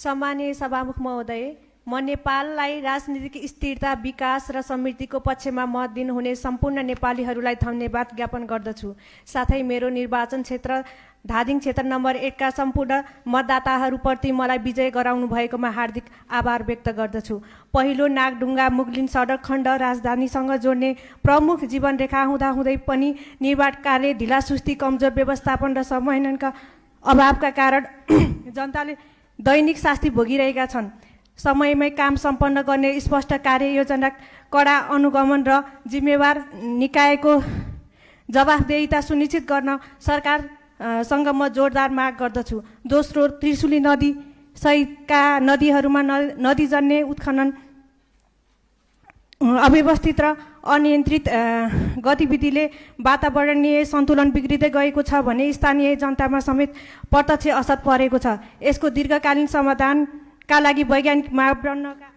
सम्मानीय सभामुख महोदय, म नेपाललाई राजनीतिक स्थिरता, विकास र समृद्धिको पक्षमा मत दिनुहुने सम्पूर्ण नेपालीहरूलाई धन्यवाद ज्ञापन गर्दछु। साथै मेरो निर्वाचन क्षेत्र धादिङ क्षेत्र नम्बर 1 का सम्पूर्ण मतदाताहरूप्रति मलाई विजय गराउनु भएकोमा हार्दिक आभार व्यक्त गर्दछु। पहिलो नागढुङ्गा मुगलिन सडक खण्ड राजधानीसँग जोड्ने प्रमुख जीवनरेखा हुँदाहुँदै पनि निर्माण कार्य ढिलासुस्ती, कमजोर व्यवस्थापन र समन्वयका अभावका कारण जनताले दैनिक शास्ति भोगिरहेका छन्। समयमै काम सम्पन्न गर्ने स्पष्ट कार्ययोजना, कडा अनुगमन र जिम्मेवार निकायको जवाफदेहिता सुनिश्चित गर्न सरकारसँग म जोरदार माग गर्दछु। दोस्रो, त्रिशुली नदी सहितका नदीहरूमा नदीजन्य उत्खनन, अव्यवस्थित र अनियन्त्रित गतिविधिले वातावरणीय सन्तुलन बिग्रिँदै गएको छ भने स्थानीय जनतामा समेत प्रत्यक्ष असर परेको छ। यसको दीर्घकालीन समाधानका लागि वैज्ञानिक मापदण्डका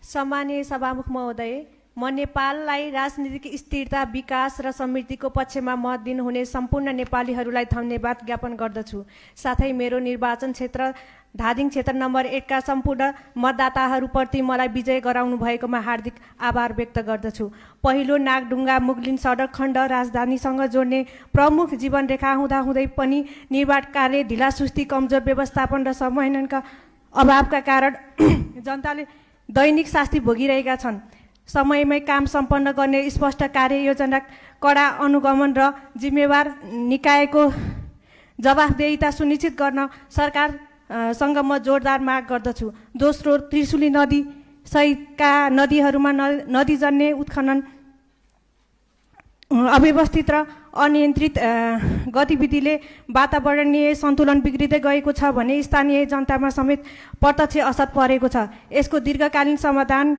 सम्मानीय सभामुख महोदय, म नेपाललाई राजनीतिक स्थिरता, विकास र समृद्धिको पक्षमा मत दिनुहुने सम्पूर्ण नेपालीहरूलाई धन्यवाद ज्ञापन गर्दछु। साथै मेरो निर्वाचन क्षेत्र धादिङ क्षेत्र नम्बर 1 का सम्पूर्ण मतदाताहरूप्रति मलाई विजय गराउनु भएकोमा हार्दिक आभार व्यक्त गर्दछु। पहिलो नागढुङ्गा मुगलिन सडक खण्ड राजधानीसँग जोड्ने प्रमुख जीवनरेखा हुँदाहुँदै पनि निर्माण कार्य ढिलासुस्ती, कमजोर व्यवस्थापन र समन्वयका अभावका कारण जनताले दैनिक शास्ति भोगिरहेका छन्। समयमै काम सम्पन्न गर्ने स्पष्ट कार्ययोजना, कडा अनुगमन र जिम्मेवार निकायको जवाफदेहिता सुनिश्चित गर्न सरकारसँग म जोरदार माग गर्दछु। दोस्रो, त्रिशुली नदी सहितका नदीहरूमा नदीजन्य उत्खनन, अव्यवस्थित र अनियन्त्रित गतिविधिले वातावरणीय सन्तुलन बिग्रिँदै गएको छ भने स्थानीय जनतामा समेत प्रत्यक्ष असर परेको छ। यसको दीर्घकालीन समाधान